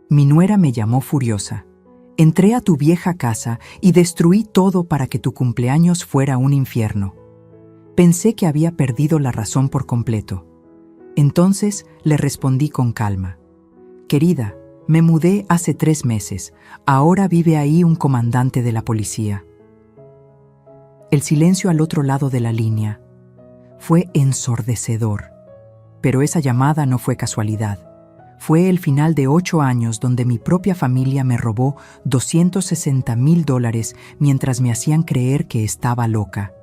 Mi nuera me llamó furiosa. Entré a tu vieja casa y destruí todo para que tu cumpleaños fuera un infierno. Pensé que había perdido la razón por completo. Entonces le respondí con calma. Querida, me mudé hace 3 meses. Ahora vive ahí un comandante de la policía. El silencio al otro lado de la línea fue ensordecedor. Pero esa llamada no fue casualidad. Fue el final de 8 años donde mi propia familia me robó $260,000 mientras me hacían creer que estaba loca.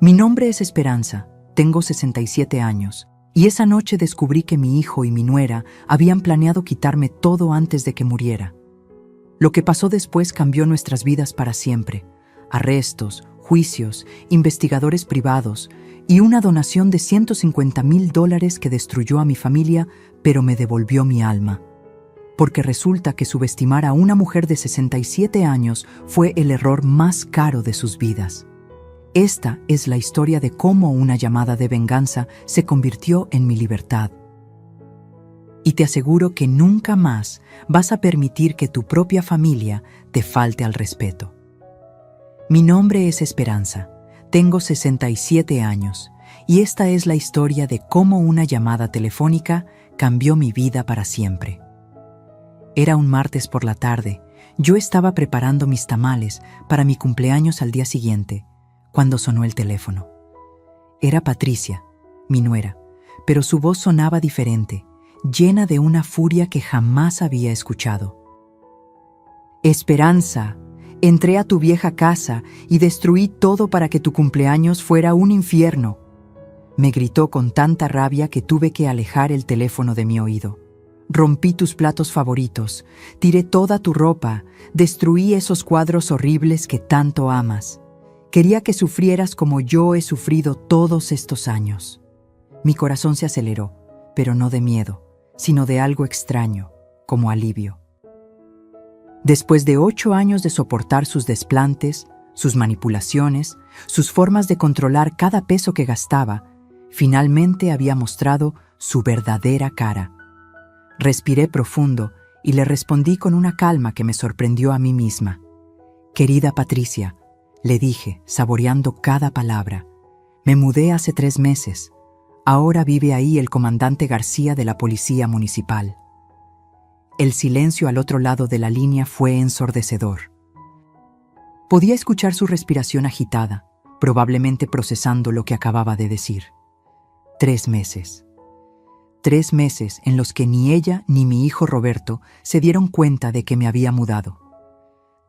Mi nombre es Esperanza, tengo 67 años, y esa noche descubrí que mi hijo y mi nuera habían planeado quitarme todo antes de que muriera. Lo que pasó después cambió nuestras vidas para siempre. Arrestos, juicios, investigadores privados y una donación de $150,000 que destruyó a mi familia, pero me devolvió mi alma. Porque resulta que subestimar a una mujer de 67 años fue el error más caro de sus vidas. Esta es la historia de cómo una llamada de venganza se convirtió en mi libertad. Y te aseguro que nunca más vas a permitir que tu propia familia te falte al respeto. Mi nombre es Esperanza, tengo 67 años, y esta es la historia de cómo una llamada telefónica cambió mi vida para siempre. Era un martes por la tarde, yo estaba preparando mis tamales para mi cumpleaños al día siguiente, cuando sonó el teléfono. Era Patricia, mi nuera, pero su voz sonaba diferente, llena de una furia que jamás había escuchado. Esperanza, entré a tu vieja casa y destruí todo para que tu cumpleaños fuera un infierno. Me gritó con tanta rabia que tuve que alejar el teléfono de mi oído. Rompí tus platos favoritos, tiré toda tu ropa, destruí esos cuadros horribles que tanto amas. Quería que sufrieras como yo he sufrido todos estos años. Mi corazón se aceleró, pero no de miedo, sino de algo extraño, como alivio. Después de 8 años de soportar sus desplantes, sus manipulaciones, sus formas de controlar cada peso que gastaba, finalmente había mostrado su verdadera cara. Respiré profundo y le respondí con una calma que me sorprendió a mí misma. Querida Patricia, le dije, saboreando cada palabra, me mudé hace 3 meses. Ahora vive ahí el comandante García de la Policía Municipal. El silencio al otro lado de la línea fue ensordecedor. Podía escuchar su respiración agitada, probablemente procesando lo que acababa de decir. 3 meses. 3 meses en los que ni ella ni mi hijo Roberto se dieron cuenta de que me había mudado.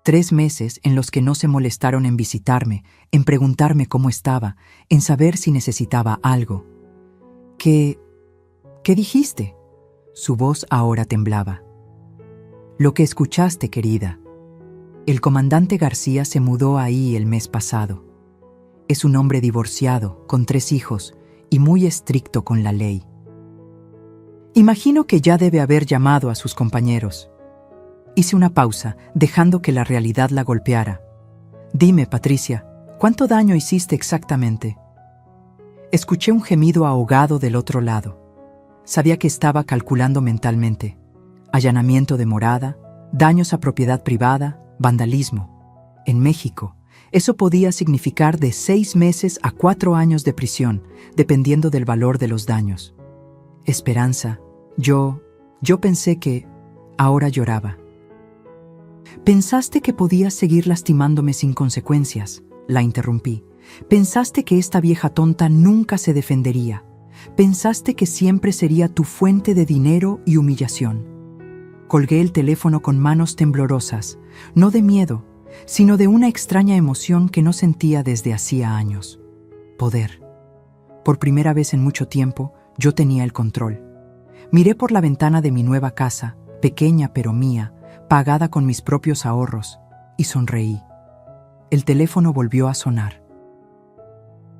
3 meses en los que no se molestaron en visitarme, en preguntarme cómo estaba, en saber si necesitaba algo. ¿Qué dijiste? Su voz ahora temblaba. Lo que escuchaste, querida. El comandante García se mudó ahí el mes pasado. Es un hombre divorciado, con 3 hijos, y muy estricto con la ley. Imagino que ya debe haber llamado a sus compañeros. Hice una pausa, dejando que la realidad la golpeara. Dime, Patricia, ¿cuánto daño hiciste exactamente? Escuché un gemido ahogado del otro lado. Sabía que estaba calculando mentalmente. Allanamiento de morada, daños a propiedad privada, vandalismo. En México, eso podía significar de 6 meses a 4 años de prisión, dependiendo del valor de los daños. Esperanza, yo pensé que... Ahora lloraba. Pensaste que podías seguir lastimándome sin consecuencias, la interrumpí. Pensaste que esta vieja tonta nunca se defendería. Pensaste que siempre sería tu fuente de dinero y humillación. Colgué el teléfono con manos temblorosas, no de miedo, sino de una extraña emoción que no sentía desde hacía años. Poder. Por primera vez en mucho tiempo, yo tenía el control. Miré por la ventana de mi nueva casa, pequeña pero mía, pagada con mis propios ahorros, y sonreí. El teléfono volvió a sonar.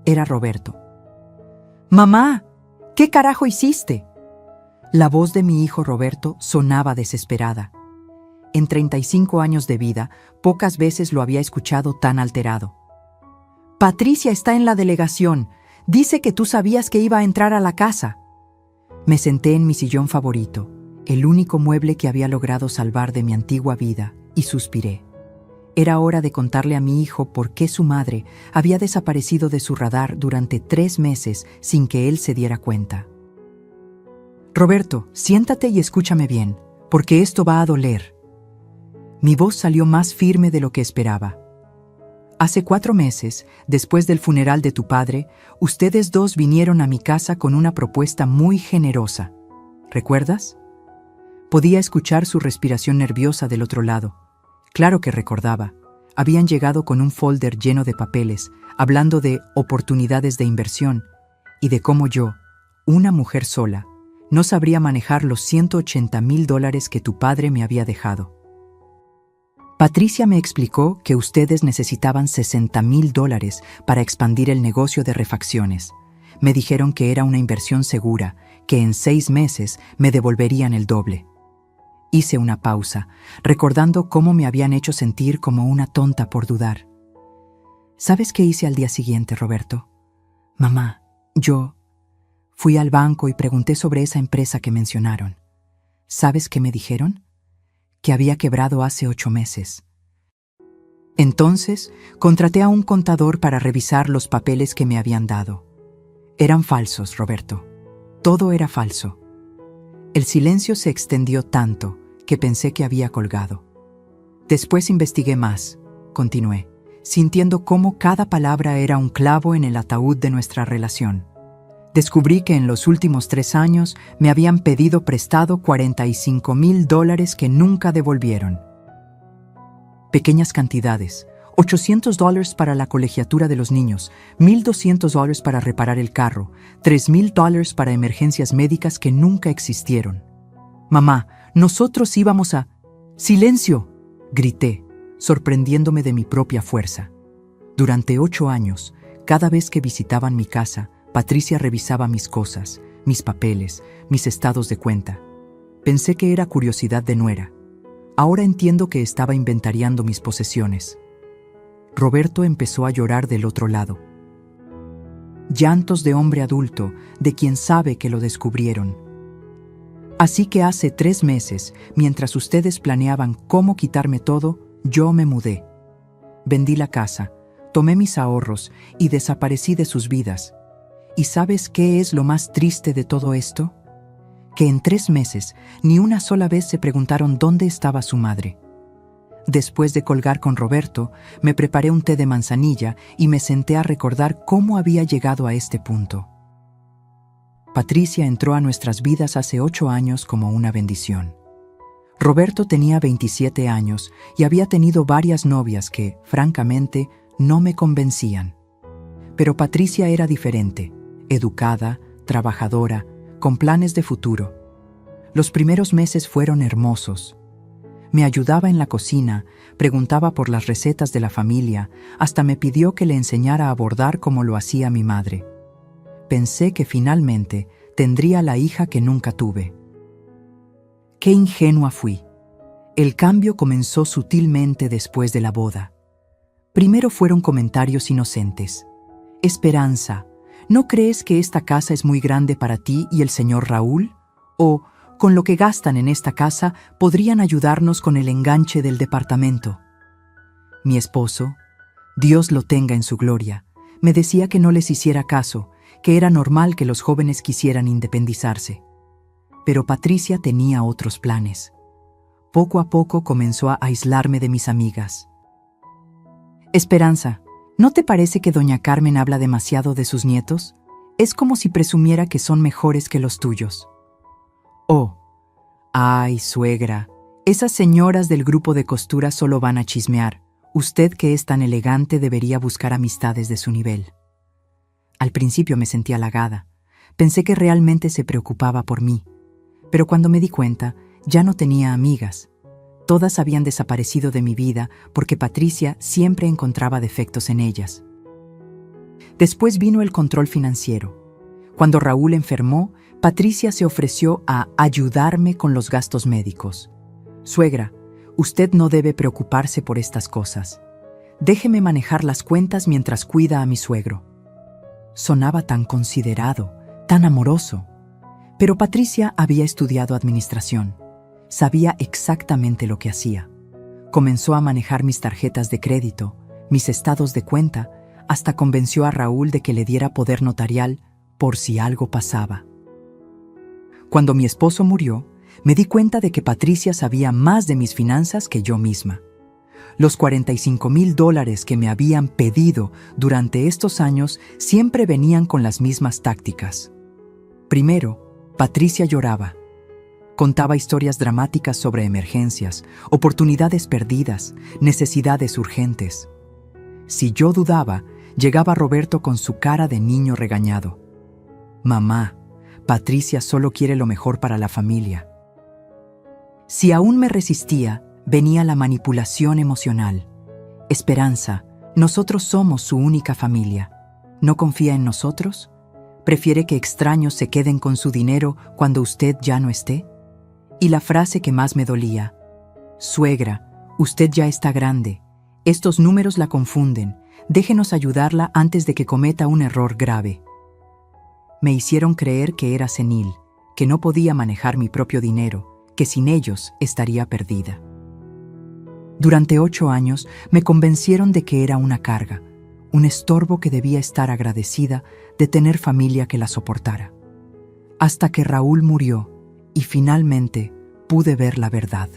Era Roberto. «¡Mamá! ¿Qué carajo hiciste?». La voz de mi hijo Roberto sonaba desesperada. En 35 años de vida, pocas veces lo había escuchado tan alterado. «Patricia está en la delegación. Dice que tú sabías que iba a entrar a la casa». Me senté en mi sillón favorito. el único mueble que había logrado salvar de mi antigua vida, y suspiré. Era hora de contarle a mi hijo por qué su madre había desaparecido de su radar durante 3 meses sin que él se diera cuenta. Roberto, siéntate y escúchame bien, porque esto va a doler. Mi voz salió más firme de lo que esperaba. Hace 4 meses, después del funeral de tu padre, ustedes dos vinieron a mi casa con una propuesta muy generosa. ¿Recuerdas? Podía escuchar su respiración nerviosa del otro lado. Claro que recordaba. Habían llegado con un folder lleno de papeles, hablando de oportunidades de inversión y de cómo yo, una mujer sola, no sabría manejar los $180,000 que tu padre me había dejado. Patricia me explicó que ustedes necesitaban $60,000 para expandir el negocio de refacciones. Me dijeron que era una inversión segura, que en 6 meses me devolverían el doble. Hice una pausa, recordando cómo me habían hecho sentir como una tonta por dudar. ¿Sabes qué hice al día siguiente, Roberto? Mamá, yo fui al banco y pregunté sobre esa empresa que mencionaron. ¿Sabes qué me dijeron? Que había quebrado hace 8 meses. Entonces, contraté a un contador para revisar los papeles que me habían dado. Eran falsos, Roberto. Todo era falso. El silencio se extendió tanto que pensé que había colgado. Después investigué más, continué, sintiendo cómo cada palabra era un clavo en el ataúd de nuestra relación. Descubrí que en los últimos 3 años me habían pedido prestado $45,000 que nunca devolvieron. Pequeñas cantidades, $800 para la colegiatura de los niños, $1,200 para reparar el carro, $3,000 para emergencias médicas que nunca existieron. Mamá, nosotros íbamos a... ¡Silencio!, grité, sorprendiéndome de mi propia fuerza. Durante 8 años, cada vez que visitaban mi casa, Patricia revisaba mis cosas, mis papeles, mis estados de cuenta. Pensé que era curiosidad de nuera. Ahora entiendo que estaba inventariando mis posesiones. Roberto empezó a llorar del otro lado. Llantos de hombre adulto, de quien sabe que lo descubrieron. Así que hace 3 meses, mientras ustedes planeaban cómo quitarme todo, yo me mudé. Vendí la casa, tomé mis ahorros y desaparecí de sus vidas. ¿Y sabes qué es lo más triste de todo esto? Que en 3 meses ni una sola vez se preguntaron dónde estaba su madre. Después de colgar con Roberto, me preparé un té de manzanilla y me senté a recordar cómo había llegado a este punto. Patricia entró a nuestras vidas hace 8 años como una bendición. Roberto tenía 27 años y había tenido varias novias que, francamente, no me convencían. Pero Patricia era diferente, educada, trabajadora, con planes de futuro. Los primeros meses fueron hermosos. Me ayudaba en la cocina, preguntaba por las recetas de la familia, hasta me pidió que le enseñara a bordar como lo hacía mi madre. Pensé que finalmente tendría la hija que nunca tuve. Qué ingenua fui. El cambio comenzó sutilmente después de la boda. Primero fueron comentarios inocentes. Esperanza, ¿no crees que esta casa es muy grande para ti y el señor Raúl? O, con lo que gastan en esta casa, podrían ayudarnos con el enganche del departamento. Mi esposo, Dios lo tenga en su gloria, me decía que no les hiciera caso, que era normal que los jóvenes quisieran independizarse. Pero Patricia tenía otros planes. Poco a poco comenzó a aislarme de mis amigas. Esperanza, ¿no te parece que doña Carmen habla demasiado de sus nietos? Es como si presumiera que son mejores que los tuyos. Oh, ay, suegra, esas señoras del grupo de costura solo van a chismear. Usted, que es tan elegante, debería buscar amistades de su nivel. Al principio me sentí halagada. Pensé que realmente se preocupaba por mí. Pero cuando me di cuenta, ya no tenía amigas. Todas habían desaparecido de mi vida porque Patricia siempre encontraba defectos en ellas. Después vino el control financiero. Cuando Raúl enfermó, Patricia se ofreció a ayudarme con los gastos médicos. Suegra, usted no debe preocuparse por estas cosas. Déjeme manejar las cuentas mientras cuida a mi suegro. Sonaba tan considerado, tan amoroso. Pero Patricia había estudiado administración. Sabía exactamente lo que hacía. Comenzó a manejar mis tarjetas de crédito, mis estados de cuenta, hasta convenció a Raúl de que le diera poder notarial por si algo pasaba. Cuando mi esposo murió, me di cuenta de que Patricia sabía más de mis finanzas que yo misma. Los $45,000 que me habían pedido durante estos años siempre venían con las mismas tácticas. Primero, Patricia lloraba. Contaba historias dramáticas sobre emergencias, oportunidades perdidas, necesidades urgentes. Si yo dudaba, llegaba Roberto con su cara de niño regañado. «Mamá, Patricia solo quiere lo mejor para la familia». Si aún me resistía, venía la manipulación emocional. «Esperanza, nosotros somos su única familia. ¿No confía en nosotros? ¿Prefiere que extraños se queden con su dinero cuando usted ya no esté?» Y la frase que más me dolía: «Suegra, usted ya está grande. Estos números la confunden. Déjenos ayudarla antes de que cometa un error grave». Me hicieron creer que era senil, que no podía manejar mi propio dinero, que sin ellos estaría perdida. Durante 8 años me convencieron de que era una carga, un estorbo que debía estar agradecida de tener familia que la soportara. Hasta que Raúl murió y finalmente pude ver la verdad.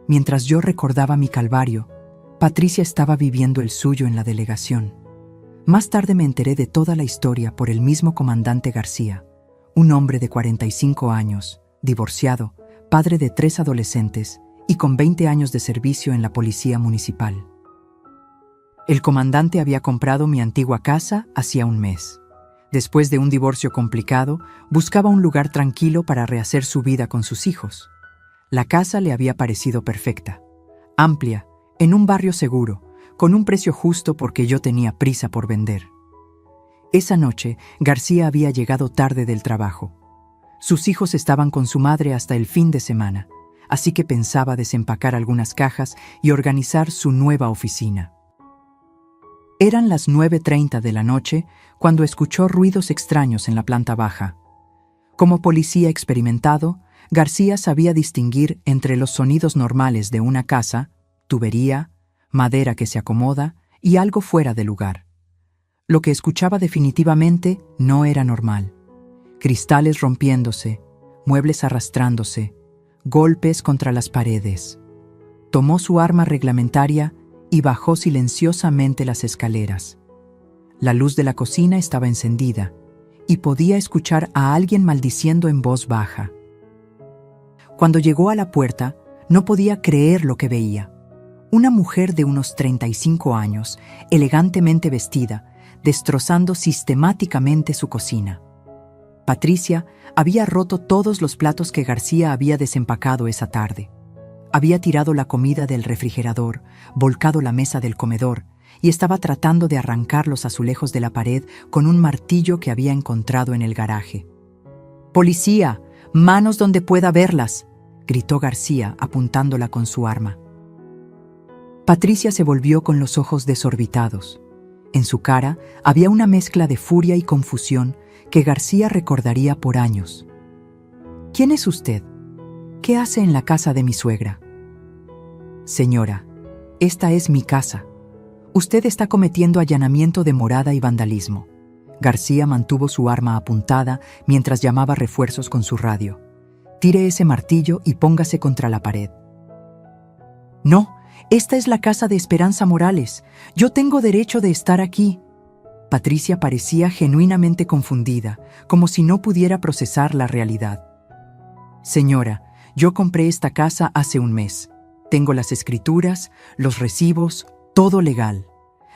Mientras yo recordaba mi calvario, Patricia estaba viviendo el suyo en la delegación. Más tarde me enteré de toda la historia por el mismo comandante García, un hombre de 45 años, divorciado, padre de 3 adolescentes y con 20 años de servicio en la policía municipal. El comandante había comprado mi antigua casa hacía un mes. Después de un divorcio complicado, buscaba un lugar tranquilo para rehacer su vida con sus hijos. La casa le había parecido perfecta, amplia, en un barrio seguro, con un precio justo porque yo tenía prisa por vender. Esa noche, García había llegado tarde del trabajo. Sus hijos estaban con su madre hasta el fin de semana, así que pensaba desempacar algunas cajas y organizar su nueva oficina. Eran las 9:30 de la noche cuando escuchó ruidos extraños en la planta baja. Como policía experimentado, García sabía distinguir entre los sonidos normales de una casa, tubería, madera que se acomoda y algo fuera de lugar. Lo que escuchaba definitivamente no era normal. Cristales rompiéndose, muebles arrastrándose, golpes contra las paredes. Tomó su arma reglamentaria y bajó silenciosamente las escaleras. La luz de la cocina estaba encendida y podía escuchar a alguien maldiciendo en voz baja. Cuando llegó a la puerta, no podía creer lo que veía. Una mujer de unos 35 años, elegantemente vestida, destrozando sistemáticamente su cocina. Patricia había roto todos los platos que García había desempacado esa tarde. Había tirado la comida del refrigerador, volcado la mesa del comedor y estaba tratando de arrancar los azulejos de la pared con un martillo que había encontrado en el garaje. «¡Policía! ¡Manos donde pueda verlas!», gritó García apuntándola con su arma. Patricia se volvió con los ojos desorbitados. En su cara había una mezcla de furia y confusión que García recordaría por años. «¿Quién es usted? ¿Qué hace en la casa de mi suegra?» «Señora, esta es mi casa. Usted está cometiendo allanamiento de morada y vandalismo». García mantuvo su arma apuntada mientras llamaba refuerzos con su radio. «Tire ese martillo y póngase contra la pared». «No, esta es la casa de Esperanza Morales. Yo tengo derecho de estar aquí». Patricia parecía genuinamente confundida, como si no pudiera procesar la realidad. «Señora, yo compré esta casa hace un mes. Tengo las escrituras, los recibos, todo legal.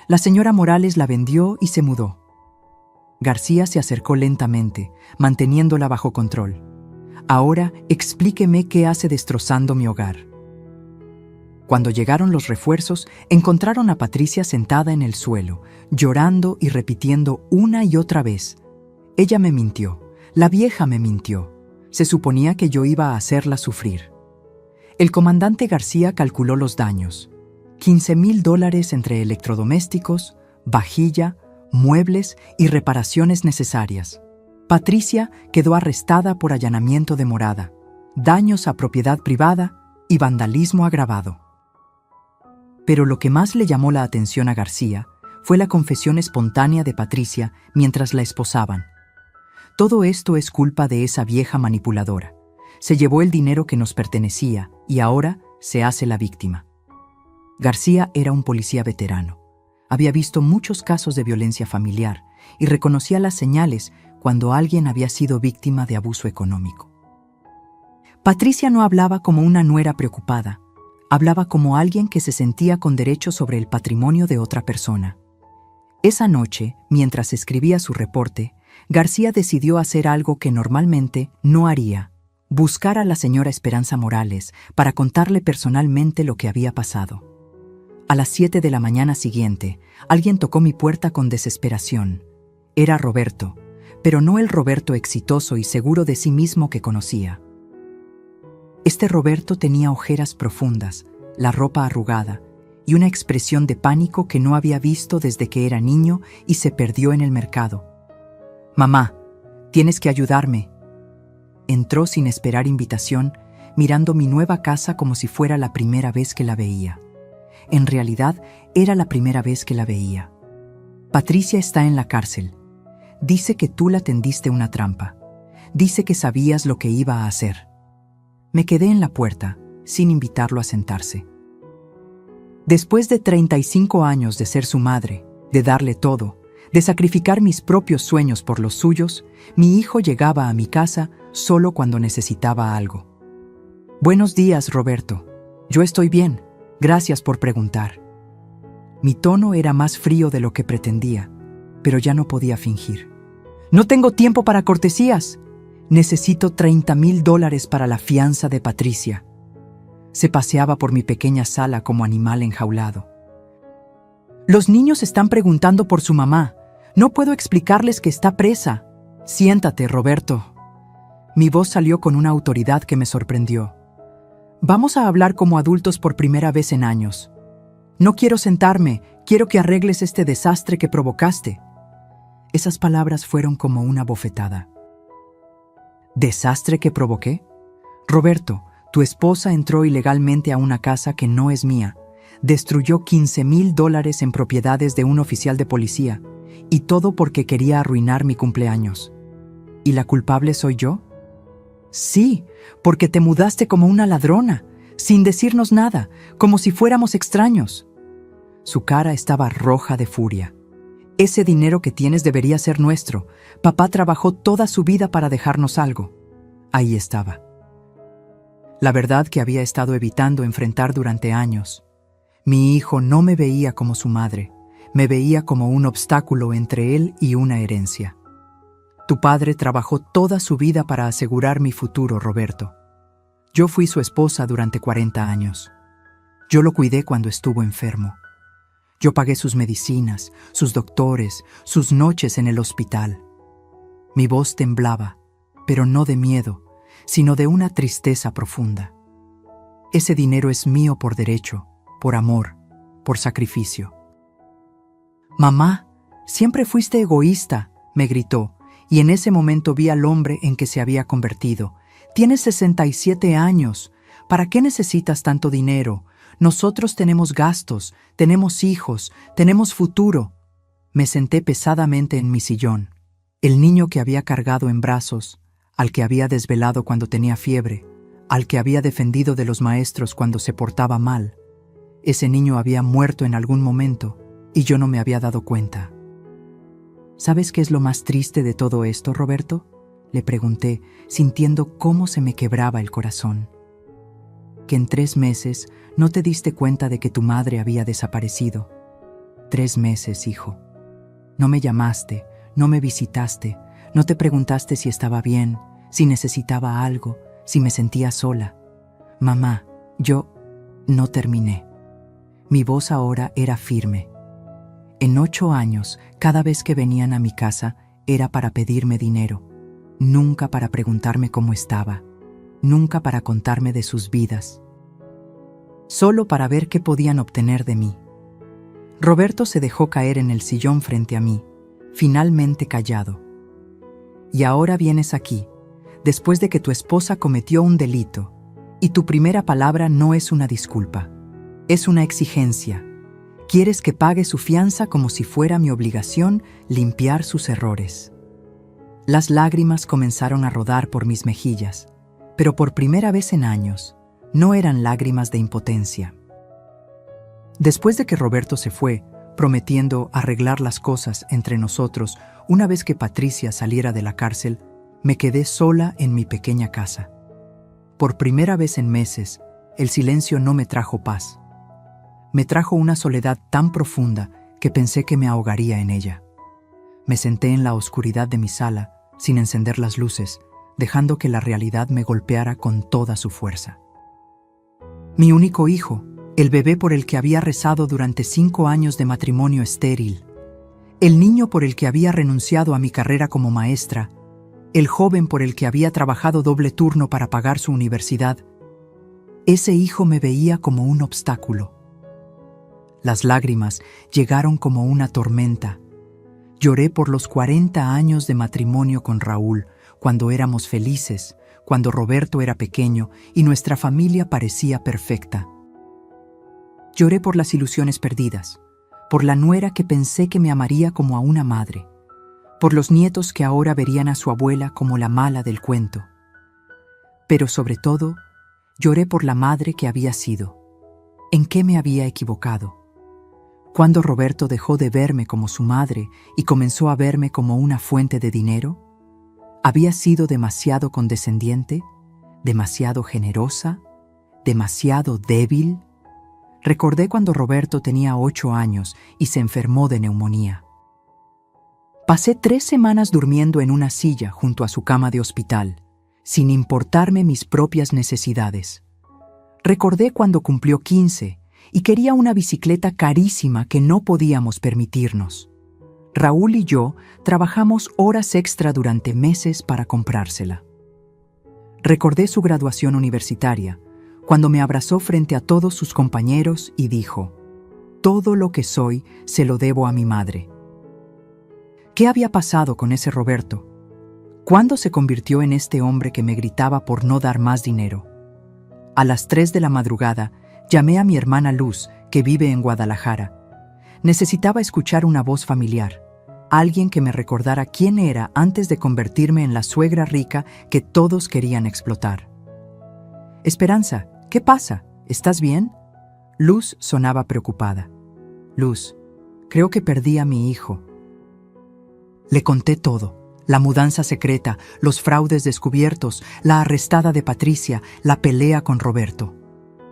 La señora Morales la vendió y se mudó». García se acercó lentamente, manteniéndola bajo control. «Ahora explíqueme qué hace destrozando mi hogar». Cuando llegaron los refuerzos, encontraron a Patricia sentada en el suelo, llorando y repitiendo una y otra vez: «Ella me mintió, la vieja me mintió. Se suponía que yo iba a hacerla sufrir». El comandante García calculó los daños: $15,000 entre electrodomésticos, vajilla, muebles y reparaciones necesarias. Patricia quedó arrestada por allanamiento de morada, daños a propiedad privada y vandalismo agravado. Pero lo que más le llamó la atención a García fue la confesión espontánea de Patricia mientras la esposaban. Todo esto es culpa de esa vieja manipuladora. Se llevó el dinero que nos pertenecía y ahora se hace la víctima. García era un policía veterano. Había visto muchos casos de violencia familiar y reconocía las señales cuando alguien había sido víctima de abuso económico. Patricia no hablaba como una nuera preocupada, hablaba como alguien que se sentía con derecho sobre el patrimonio de otra persona. Esa noche, mientras escribía su reporte, García decidió hacer algo que normalmente no haría: buscar a la señora Esperanza Morales para contarle personalmente lo que había pasado. A las 7 de la mañana siguiente, alguien tocó mi puerta con desesperación. Era Roberto, pero no el Roberto exitoso y seguro de sí mismo que conocía. Este Roberto tenía ojeras profundas, la ropa arrugada y una expresión de pánico que no había visto desde que era niño y se perdió en el mercado. «Mamá, tienes que ayudarme». Entró sin esperar invitación, mirando mi nueva casa como si fuera la primera vez que la veía. En realidad, era la primera vez que la veía. «Patricia está en la cárcel. Dice que tú la tendiste una trampa. Dice que sabías lo que iba a hacer». Me quedé en la puerta, sin invitarlo a sentarse. Después de 35 años de ser su madre, de darle todo, de sacrificar mis propios sueños por los suyos, mi hijo llegaba a mi casa solo cuando necesitaba algo. «Buenos días, Roberto. Yo estoy bien. Gracias por preguntar». Mi tono era más frío de lo que pretendía, pero ya no podía fingir. «No tengo tiempo para cortesías. Necesito $30,000 para la fianza de Patricia». Se paseaba por mi pequeña sala como animal enjaulado. «Los niños están preguntando por su mamá. No puedo explicarles que está presa». «Siéntate, Roberto». Mi voz salió con una autoridad que me sorprendió. «Vamos a hablar como adultos por primera vez en años. No quiero sentarme, quiero que arregles este desastre que provocaste». Esas palabras fueron como una bofetada. ¿Desastre que provoqué? Roberto, tu esposa entró ilegalmente a una casa que no es mía, destruyó $15,000 en propiedades de un oficial de policía, y todo porque quería arruinar mi cumpleaños. ¿Y la culpable soy yo? Sí, porque te mudaste como una ladrona, sin decirnos nada, como si fuéramos extraños. Su cara estaba roja de furia. Ese dinero que tienes debería ser nuestro. Papá trabajó toda su vida para dejarnos algo. Ahí estaba. La verdad que había estado evitando enfrentar durante años. Mi hijo no me veía como su madre, me veía como un obstáculo entre él y una herencia. Tu padre trabajó toda su vida para asegurar mi futuro, Roberto. Yo fui su esposa durante 40 años. Yo lo cuidé cuando estuvo enfermo. Yo pagué sus medicinas, sus doctores, sus noches en el hospital. Mi voz temblaba, pero no de miedo, sino de una tristeza profunda. Ese dinero es mío por derecho, por amor, por sacrificio. «Mamá, siempre fuiste egoísta», me gritó, y en ese momento vi al hombre en que se había convertido. «Tienes 67 años. ¿Para qué necesitas tanto dinero? Nosotros tenemos gastos, tenemos hijos, tenemos futuro». Me senté pesadamente en mi sillón. El niño que había cargado en brazos, al que había desvelado cuando tenía fiebre, al que había defendido de los maestros cuando se portaba mal. Ese niño había muerto en algún momento y yo no me había dado cuenta. ¿Sabes qué es lo más triste de todo esto, Roberto?, le pregunté, sintiendo cómo se me quebraba el corazón. Que en 3 meses no te diste cuenta de que tu madre había desaparecido. 3 meses, hijo. No me llamaste, no me visitaste, no te preguntaste si estaba bien, si necesitaba algo, si me sentía sola. Mamá, yo no terminé. Mi voz ahora era firme. En 8 años, cada vez que venían a mi casa, era para pedirme dinero. Nunca para preguntarme cómo estaba. Nunca para contarme de sus vidas. Solo para ver qué podían obtener de mí. Roberto se dejó caer en el sillón frente a mí, finalmente callado. Y ahora vienes aquí, después de que tu esposa cometió un delito, y tu primera palabra no es una disculpa, es una exigencia. Quieres que pague su fianza como si fuera mi obligación limpiar sus errores. Las lágrimas comenzaron a rodar por mis mejillas, pero por primera vez en años, no eran lágrimas de impotencia. Después de que Roberto se fue, prometiendo arreglar las cosas entre nosotros una vez que Patricia saliera de la cárcel, me quedé sola en mi pequeña casa. Por primera vez en meses, el silencio no me trajo paz. Me trajo una soledad tan profunda que pensé que me ahogaría en ella. Me senté en la oscuridad de mi sala, sin encender las luces, dejando que la realidad me golpeara con toda su fuerza. Mi único hijo, el bebé por el que había rezado durante 5 años de matrimonio estéril, el niño por el que había renunciado a mi carrera como maestra, el joven por el que había trabajado doble turno para pagar su universidad, ese hijo me veía como un obstáculo. Las lágrimas llegaron como una tormenta. Lloré por los 40 años de matrimonio con Raúl, cuando éramos felices, cuando Roberto era pequeño y nuestra familia parecía perfecta. Lloré por las ilusiones perdidas, por la nuera que pensé que me amaría como a una madre, por los nietos que ahora verían a su abuela como la mala del cuento. Pero sobre todo, lloré por la madre que había sido. ¿En qué me había equivocado? ¿Cuándo Roberto dejó de verme como su madre y comenzó a verme como una fuente de dinero? ¿Había sido demasiado condescendiente? ¿Demasiado generosa? ¿Demasiado débil? Recordé cuando Roberto tenía 8 años y se enfermó de neumonía. Pasé 3 semanas durmiendo en una silla junto a su cama de hospital, sin importarme mis propias necesidades. Recordé cuando cumplió 15 y quería una bicicleta carísima que no podíamos permitirnos. Raúl y yo trabajamos horas extra durante meses para comprársela. Recordé su graduación universitaria, cuando me abrazó frente a todos sus compañeros y dijo: «Todo lo que soy se lo debo a mi madre». ¿Qué había pasado con ese Roberto? ¿Cuándo se convirtió en este hombre que me gritaba por no dar más dinero? A las 3 de la madrugada, llamé a mi hermana Luz, que vive en Guadalajara. Necesitaba escuchar una voz familiar, alguien que me recordara quién era antes de convertirme en la suegra rica que todos querían explotar. «Esperanza, ¿qué pasa? ¿Estás bien?» Luz sonaba preocupada. «Luz, creo que perdí a mi hijo». Le conté todo. La mudanza secreta, los fraudes descubiertos, la arrestada de Patricia, la pelea con Roberto.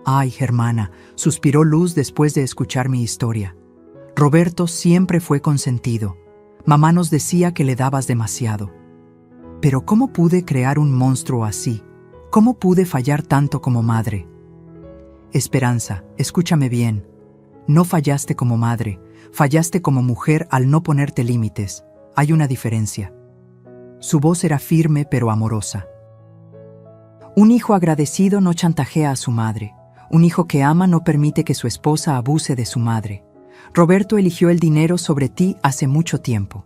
«Ay, hermana», suspiró Luz después de escuchar mi historia. «Roberto siempre fue consentido. Mamá nos decía que le dabas demasiado. Pero ¿cómo pude crear un monstruo así? ¿Cómo pude fallar tanto como madre?» «Esperanza, escúchame bien. No fallaste como madre, fallaste como mujer al no ponerte límites. Hay una diferencia». Su voz era firme pero amorosa. «Un hijo agradecido no chantajea a su madre. Un hijo que ama no permite que su esposa abuse de su madre. Roberto eligió el dinero sobre ti hace mucho tiempo.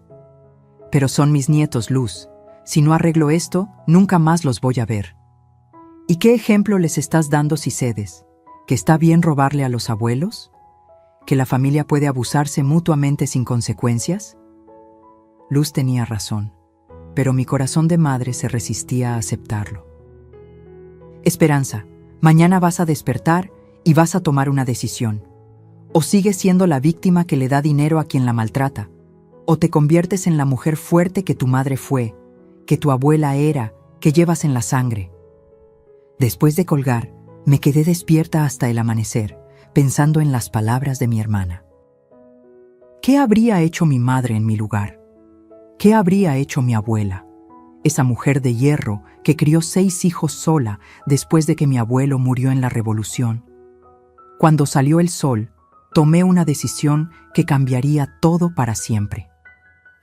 Pero son mis nietos, Luz. Si no arreglo esto, nunca más los voy a ver». ¿Y qué ejemplo les estás dando si cedes? ¿Que está bien robarle a los abuelos? ¿Que la familia puede abusarse mutuamente sin consecuencias? Luz tenía razón, pero mi corazón de madre se resistía a aceptarlo. «Esperanza, mañana vas a despertar y vas a tomar una decisión. O sigues siendo la víctima que le da dinero a quien la maltrata, o te conviertes en la mujer fuerte que tu madre fue, que tu abuela era, que llevas en la sangre». Después de colgar, me quedé despierta hasta el amanecer, pensando en las palabras de mi hermana. ¿Qué habría hecho mi madre en mi lugar? ¿Qué habría hecho mi abuela? Esa mujer de hierro que crió 6 hijos sola después de que mi abuelo murió en la Revolución. Cuando salió el sol, tomé una decisión que cambiaría todo para siempre.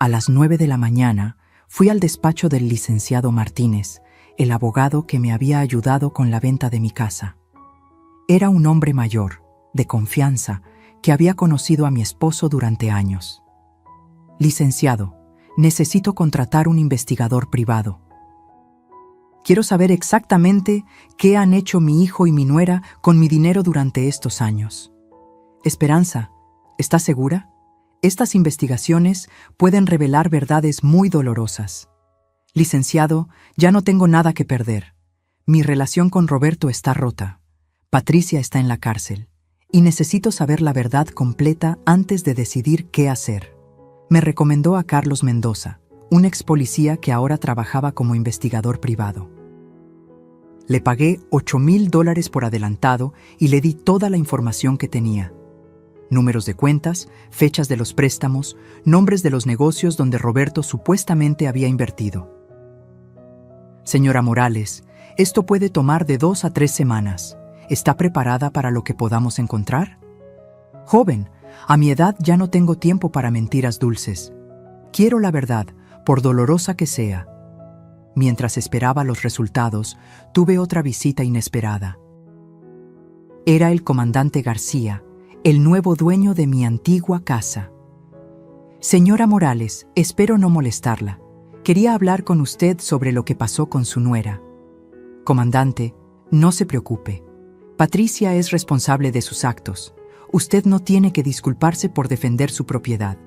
A las 9 de la mañana, fui al despacho del licenciado Martínez, el abogado que me había ayudado con la venta de mi casa. Era un hombre mayor, de confianza, que había conocido a mi esposo durante años. «Licenciado, Necesito contratar un investigador privado. Quiero saber exactamente qué han hecho mi hijo y mi nuera con mi dinero durante estos años. Esperanza, ¿estás segura? Estas investigaciones pueden revelar verdades muy dolorosas. Licenciado, ya no tengo nada que perder. Mi relación con Roberto está rota. Patricia está en la cárcel. Y necesito saber la verdad completa antes de decidir qué hacer. Me recomendó a Carlos Mendoza, un ex policía que ahora trabajaba como investigador privado. Le pagué $8,000 por adelantado y le di toda la información que tenía. Números de cuentas, fechas de los préstamos, nombres de los negocios donde Roberto supuestamente había invertido. Señora Morales, esto puede tomar de 2 a 3 semanas. ¿Está preparada para lo que podamos encontrar? Joven, a mi edad ya no tengo tiempo para mentiras dulces. Quiero la verdad, por dolorosa que sea. Mientras esperaba los resultados, tuve otra visita inesperada. Era el comandante García, el nuevo dueño de mi antigua casa. Señora Morales, espero no molestarla. Quería hablar con usted sobre lo que pasó con su nuera. Comandante, no se preocupe. Patricia es responsable de sus actos. Usted no tiene que disculparse por defender su propiedad.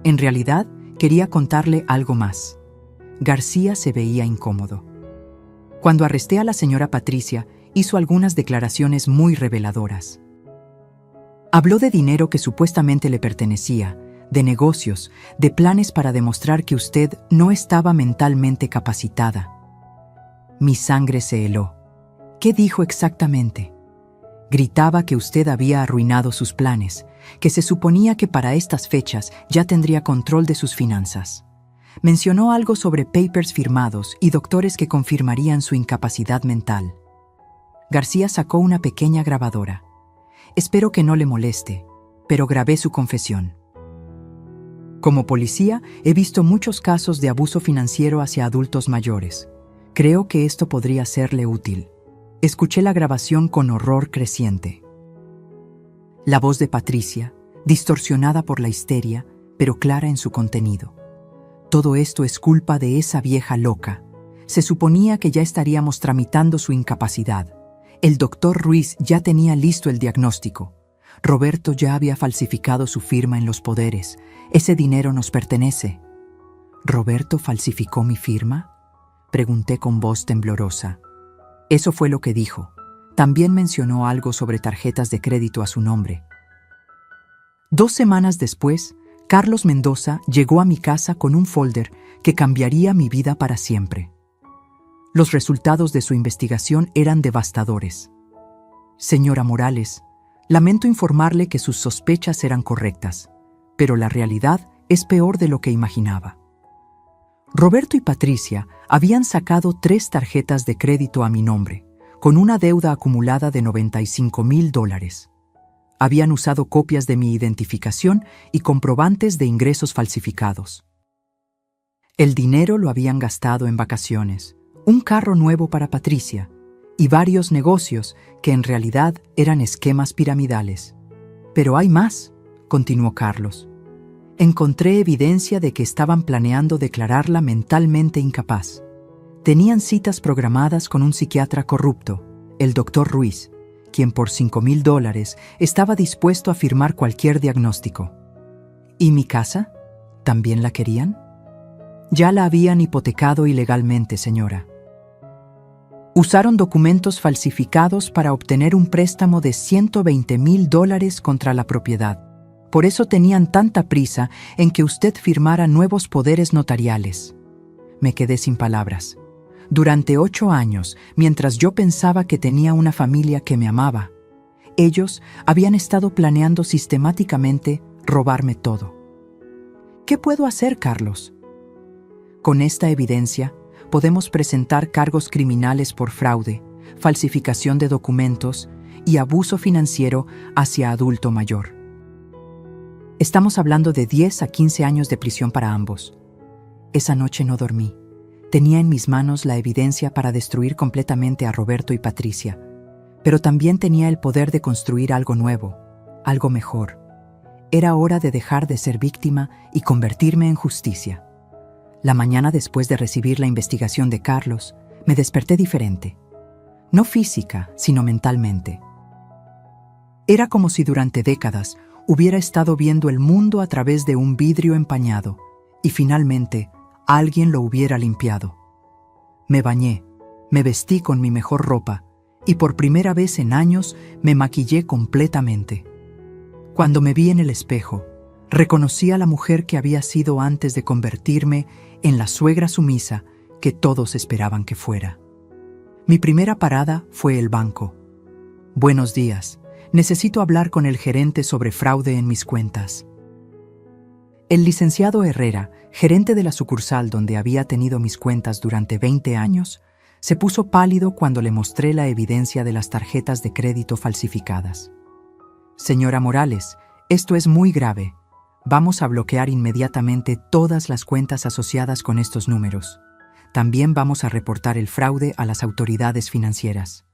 En realidad, quería contarle algo más. García se veía incómodo. Cuando arresté a la señora Patricia, hizo algunas declaraciones muy reveladoras. Habló de dinero que supuestamente le pertenecía, de negocios, de planes para demostrar que usted no estaba mentalmente capacitada. Mi sangre se heló. ¿Qué dijo exactamente? Gritaba que usted había arruinado sus planes, que se suponía que para estas fechas ya tendría control de sus finanzas. Mencionó algo sobre papers firmados y doctores que confirmarían su incapacidad mental. García sacó una pequeña grabadora. Espero que no le moleste, pero grabé su confesión. Como policía, he visto muchos casos de abuso financiero hacia adultos mayores. Creo que esto podría serle útil. Escuché la grabación con horror creciente. La voz de Patricia, distorsionada por la histeria, pero clara en su contenido. Todo esto es culpa de esa vieja loca. Se suponía que ya estaríamos tramitando su incapacidad. El doctor Ruiz ya tenía listo el diagnóstico. Roberto ya había falsificado su firma en los poderes. Ese dinero nos pertenece. ¿Roberto falsificó mi firma? Pregunté con voz temblorosa. Eso fue lo que dijo. También mencionó algo sobre tarjetas de crédito a su nombre. 2 semanas después, Carlos Mendoza llegó a mi casa con un folder que cambiaría mi vida para siempre. Los resultados de su investigación eran devastadores. Señora Morales, lamento informarle que sus sospechas eran correctas, pero la realidad es peor de lo que imaginaba. Roberto y Patricia habían sacado 3 tarjetas de crédito a mi nombre, con una deuda acumulada de $95,000. Habían usado copias de mi identificación y comprobantes de ingresos falsificados. El dinero lo habían gastado en vacaciones, un carro nuevo para Patricia y varios negocios que en realidad eran esquemas piramidales. Pero hay más, continuó Carlos. Encontré evidencia de que estaban planeando declararla mentalmente incapaz. Tenían citas programadas con un psiquiatra corrupto, el doctor Ruiz, quien por $5,000 estaba dispuesto a firmar cualquier diagnóstico. ¿Y mi casa? ¿También la querían? Ya la habían hipotecado ilegalmente, señora. Usaron documentos falsificados para obtener un préstamo de $120,000 contra la propiedad. Por eso tenían tanta prisa en que usted firmara nuevos poderes notariales. Me quedé sin palabras. Durante 8 años, mientras yo pensaba que tenía una familia que me amaba, ellos habían estado planeando sistemáticamente robarme todo. ¿Qué puedo hacer, Carlos? Con esta evidencia, podemos presentar cargos criminales por fraude, falsificación de documentos y abuso financiero hacia adulto mayor. Estamos hablando de 10 a 15 años de prisión para ambos. Esa noche no dormí. Tenía en mis manos la evidencia para destruir completamente a Roberto y Patricia, pero también tenía el poder de construir algo nuevo, algo mejor. Era hora de dejar de ser víctima y convertirme en justicia. La mañana después de recibir la investigación de Carlos, me desperté diferente. No física, sino mentalmente. Era como si durante décadas hubiera estado viendo el mundo a través de un vidrio empañado y finalmente alguien lo hubiera limpiado. Me bañé, me vestí con mi mejor ropa y por primera vez en años me maquillé completamente. Cuando me vi en el espejo, reconocí a la mujer que había sido antes de convertirme en la suegra sumisa que todos esperaban que fuera. Mi primera parada fue el banco. Buenos días, necesito hablar con el gerente sobre fraude en mis cuentas. El licenciado Herrera, gerente de la sucursal donde había tenido mis cuentas durante 20 años, se puso pálido cuando le mostré la evidencia de las tarjetas de crédito falsificadas. Señora Morales, esto es muy grave. Vamos a bloquear inmediatamente todas las cuentas asociadas con estos números. También vamos a reportar el fraude a las autoridades financieras.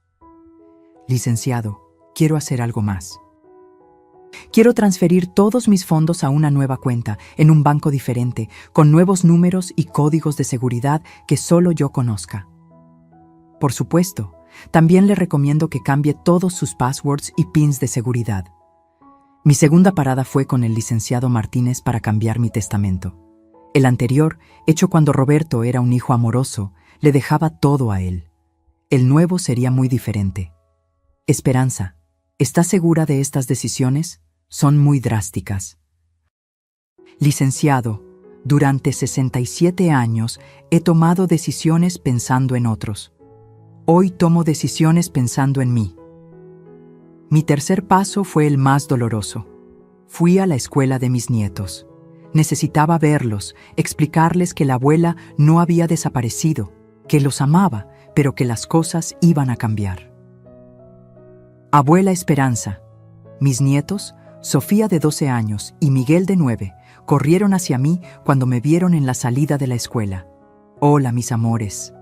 Licenciado, quiero hacer algo más. Quiero transferir todos mis fondos a una nueva cuenta, en un banco diferente, con nuevos números y códigos de seguridad que solo yo conozca. Por supuesto, también le recomiendo que cambie todos sus passwords y pins de seguridad. Mi segunda parada fue con el licenciado Martínez para cambiar mi testamento. El anterior, hecho cuando Roberto era un hijo amoroso, le dejaba todo a él. El nuevo sería muy diferente. Esperanza, ¿estás segura de estas decisiones? Son muy drásticas. Licenciado, durante 67 años he tomado decisiones pensando en otros. Hoy tomo decisiones pensando en mí. Mi tercer paso fue el más doloroso. Fui a la escuela de mis nietos. Necesitaba verlos, explicarles que la abuela no había desaparecido, que los amaba, pero que las cosas iban a cambiar. Abuela Esperanza, mis nietos, Sofía de 12 años y Miguel de 9, corrieron hacia mí cuando me vieron en la salida de la escuela. Hola, mis amores.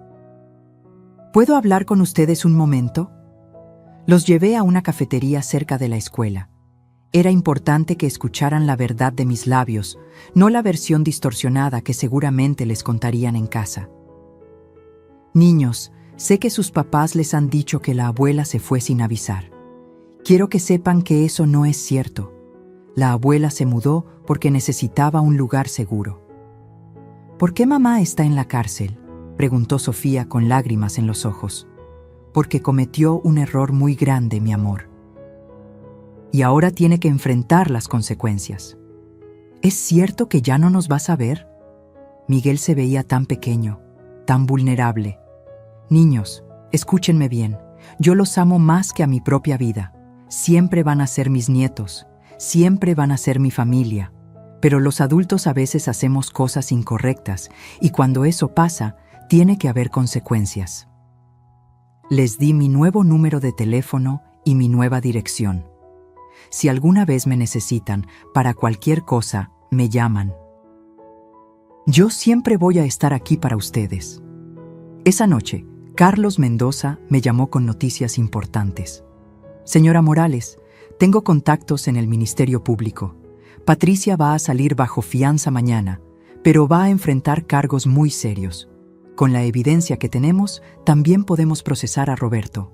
¿Puedo hablar con ustedes un momento? Los llevé a una cafetería cerca de la escuela. Era importante que escucharan la verdad de mis labios, no la versión distorsionada que seguramente les contarían en casa. Niños, sé que sus papás les han dicho que la abuela se fue sin avisar. Quiero que sepan que eso no es cierto. La abuela se mudó porque necesitaba un lugar seguro. ¿Por qué mamá está en la cárcel?, preguntó Sofía con lágrimas en los ojos. Porque cometió un error muy grande, mi amor. Y ahora tiene que enfrentar las consecuencias. ¿Es cierto que ya no nos vas a ver? Miguel se veía tan pequeño, tan vulnerable. Niños, escúchenme bien. Yo los amo más que a mi propia vida. Siempre van a ser mis nietos. Siempre van a ser mi familia. Pero los adultos a veces hacemos cosas incorrectas y cuando eso pasa, tiene que haber consecuencias. Les di mi nuevo número de teléfono y mi nueva dirección. Si alguna vez me necesitan para cualquier cosa, me llaman. Yo siempre voy a estar aquí para ustedes. Esa noche, Carlos Mendoza me llamó con noticias importantes. Señora Morales, tengo contactos en el Ministerio Público. Patricia va a salir bajo fianza mañana, pero va a enfrentar cargos muy serios. Con la evidencia que tenemos, también podemos procesar a Roberto.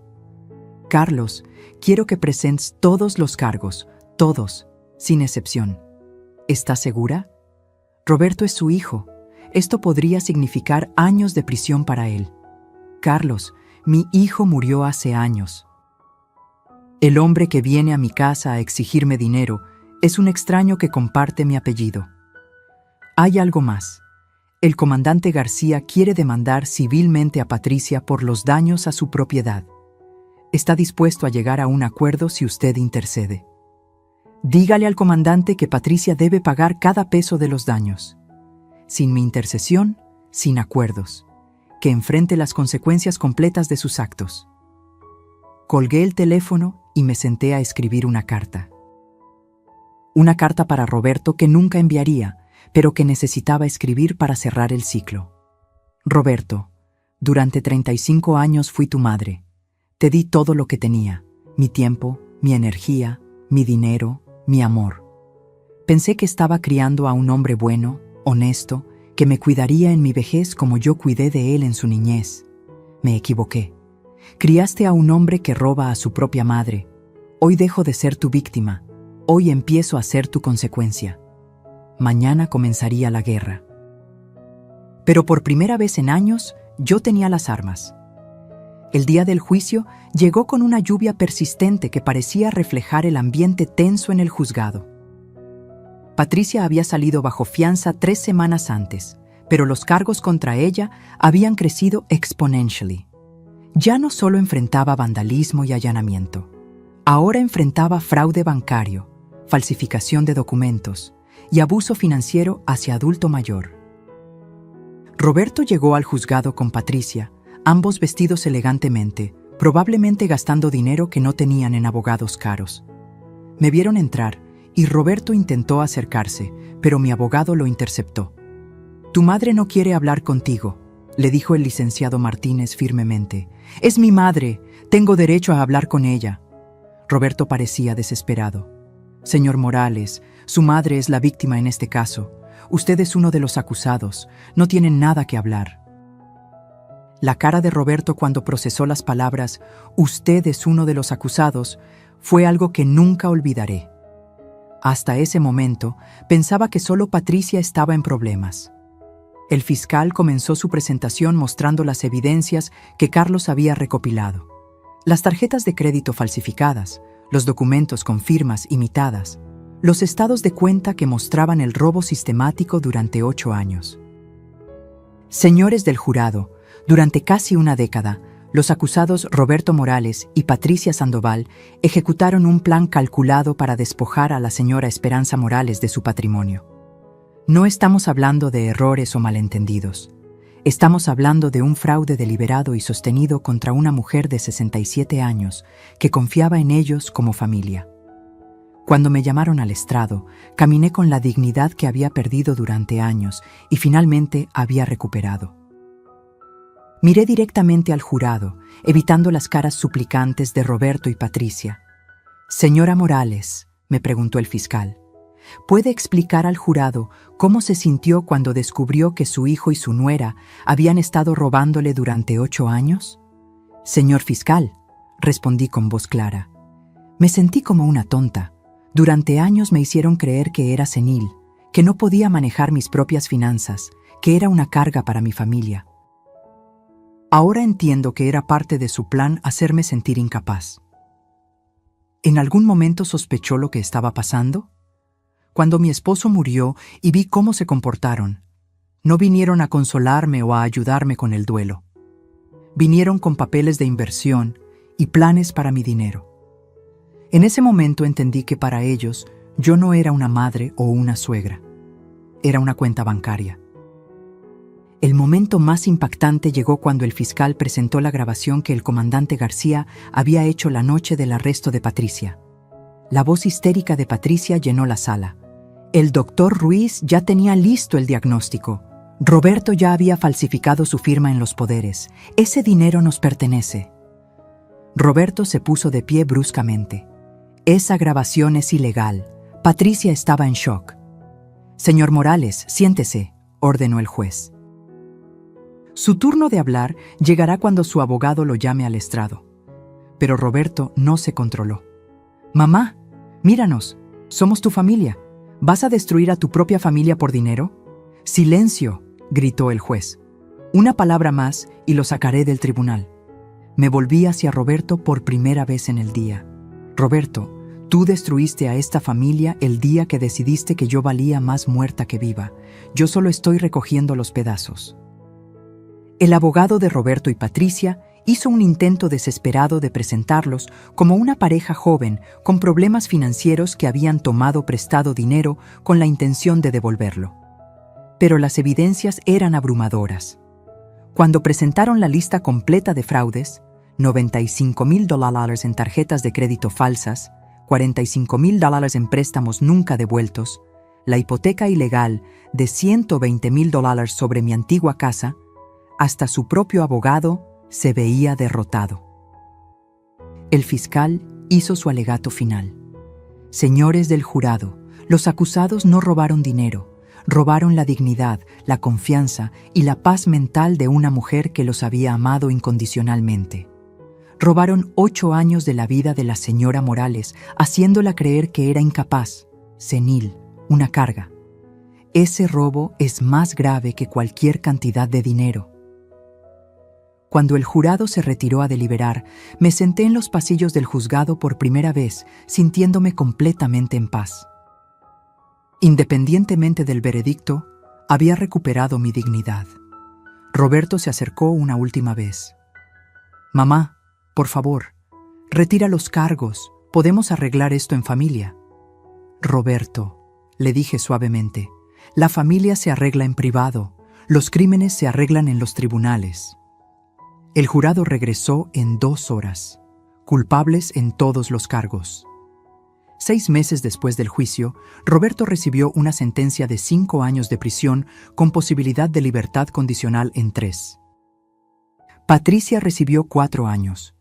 Carlos, quiero que presentes todos los cargos, todos, sin excepción. ¿Estás segura? Roberto es su hijo. Esto podría significar años de prisión para él. Carlos, mi hijo murió hace años. El hombre que viene a mi casa a exigirme dinero es un extraño que comparte mi apellido. Hay algo más. El comandante García quiere demandar civilmente a Patricia por los daños a su propiedad. Está dispuesto a llegar a un acuerdo si usted intercede. Dígale al comandante que Patricia debe pagar cada peso de los daños. Sin mi intercesión, sin acuerdos. Que enfrente las consecuencias completas de sus actos. Colgué el teléfono y me senté a escribir una carta. Una carta para Roberto que nunca enviaría, pero que necesitaba escribir para cerrar el ciclo. Roberto, durante 35 años fui tu madre. Te di todo lo que tenía, mi tiempo, mi energía, mi dinero, mi amor. Pensé que estaba criando a un hombre bueno, honesto, que me cuidaría en mi vejez como yo cuidé de él en su niñez. Me equivoqué. Criaste a un hombre que roba a su propia madre. Hoy dejo de ser tu víctima. Hoy empiezo a ser tu consecuencia. Mañana comenzaría la guerra. Pero por primera vez en años, yo tenía las armas. El día del juicio llegó con una lluvia persistente que parecía reflejar el ambiente tenso en el juzgado. Patricia había salido bajo fianza 3 semanas antes, pero los cargos contra ella habían crecido exponentially. Ya no solo enfrentaba vandalismo y allanamiento, ahora enfrentaba fraude bancario, falsificación de documentos y abuso financiero hacia adulto mayor. Roberto llegó al juzgado con Patricia, ambos vestidos elegantemente, probablemente gastando dinero que no tenían en abogados caros. Me vieron entrar y Roberto intentó acercarse, pero mi abogado lo interceptó. «Tu madre no quiere hablar contigo», le dijo el licenciado Martínez firmemente. «Es mi madre, tengo derecho a hablar con ella». Roberto parecía desesperado. «Señor Morales, su madre es la víctima en este caso. Usted es uno de los acusados, no tienen nada que hablar». La cara de Roberto cuando procesó las palabras «Usted es uno de los acusados» fue algo que nunca olvidaré. Hasta ese momento, pensaba que solo Patricia estaba en problemas. El fiscal comenzó su presentación mostrando las evidencias que Carlos había recopilado. Las tarjetas de crédito falsificadas, los documentos con firmas imitadas, los estados de cuenta que mostraban el robo sistemático durante 8 años. Señores del jurado, durante casi una década, los acusados Roberto Morales y Patricia Sandoval ejecutaron un plan calculado para despojar a la señora Esperanza Morales de su patrimonio. No estamos hablando de errores o malentendidos. Estamos hablando de un fraude deliberado y sostenido contra una mujer de 67 años que confiaba en ellos como familia. Cuando me llamaron al estrado, caminé con la dignidad que había perdido durante años y finalmente había recuperado. Miré directamente al jurado, evitando las caras suplicantes de Roberto y Patricia. «Señora Morales», me preguntó el fiscal, ¿puede explicar al jurado cómo se sintió cuando descubrió que su hijo y su nuera habían estado robándole durante 8 años? «Señor fiscal», respondí con voz clara, «me sentí como una tonta. Durante años me hicieron creer que era senil, que no podía manejar mis propias finanzas, que era una carga para mi familia. Ahora entiendo que era parte de su plan hacerme sentir incapaz». ¿En algún momento sospechó lo que estaba pasando? Cuando mi esposo murió y vi cómo se comportaron, no vinieron a consolarme o a ayudarme con el duelo. Vinieron con papeles de inversión y planes para mi dinero. En ese momento entendí que para ellos yo no era una madre o una suegra. Era una cuenta bancaria. El momento más impactante llegó cuando el fiscal presentó la grabación que el comandante García había hecho la noche del arresto de Patricia. La voz histérica de Patricia llenó la sala. El doctor Ruiz ya tenía listo el diagnóstico. Roberto ya había falsificado su firma en los poderes. Ese dinero nos pertenece. Roberto se puso de pie bruscamente. Esa grabación es ilegal. Patricia estaba en shock. «Señor Morales, siéntese», ordenó el juez. Su turno de hablar llegará cuando su abogado lo llame al estrado. Pero Roberto no se controló. «Mamá, míranos, somos tu familia. ¿Vas a destruir a tu propia familia por dinero?» «Silencio», gritó el juez. «Una palabra más y lo sacaré del tribunal». Me volví hacia Roberto por primera vez en el día. «Roberto, tú destruiste a esta familia el día que decidiste que yo valía más muerta que viva. Yo solo estoy recogiendo los pedazos». El abogado de Roberto y Patricia hizo un intento desesperado de presentarlos como una pareja joven con problemas financieros que habían tomado prestado dinero con la intención de devolverlo. Pero las evidencias eran abrumadoras. Cuando presentaron la lista completa de fraudes, $95,000 en tarjetas de crédito falsas, $45,000 en préstamos nunca devueltos, la hipoteca ilegal de $120,000 sobre mi antigua casa, hasta su propio abogado se veía derrotado. El fiscal hizo su alegato final. «Señores del jurado, los acusados no robaron dinero, Robaron la dignidad, la confianza y la paz mental de una mujer que los había amado incondicionalmente. Robaron 8 años de la vida de la señora Morales, haciéndola creer que era incapaz, senil, una carga. Ese robo es más grave que cualquier cantidad de dinero. Cuando el jurado se retiró a deliberar, me senté en los pasillos del juzgado por primera vez, sintiéndome completamente en paz. Independientemente del veredicto, había recuperado mi dignidad. Roberto se acercó una última vez. «Mamá, por favor, retira los cargos. Podemos arreglar esto en familia». «Roberto», le dije suavemente, «la familia se arregla en privado. Los crímenes se arreglan en los tribunales». El jurado regresó en 2 horas, culpables en todos los cargos. 6 meses después del juicio, Roberto recibió una sentencia de 5 años de prisión con posibilidad de libertad condicional en 3. Patricia recibió 4 años.